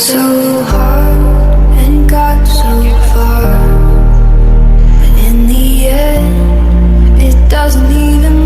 so hard and got so far, but in the end, it doesn't even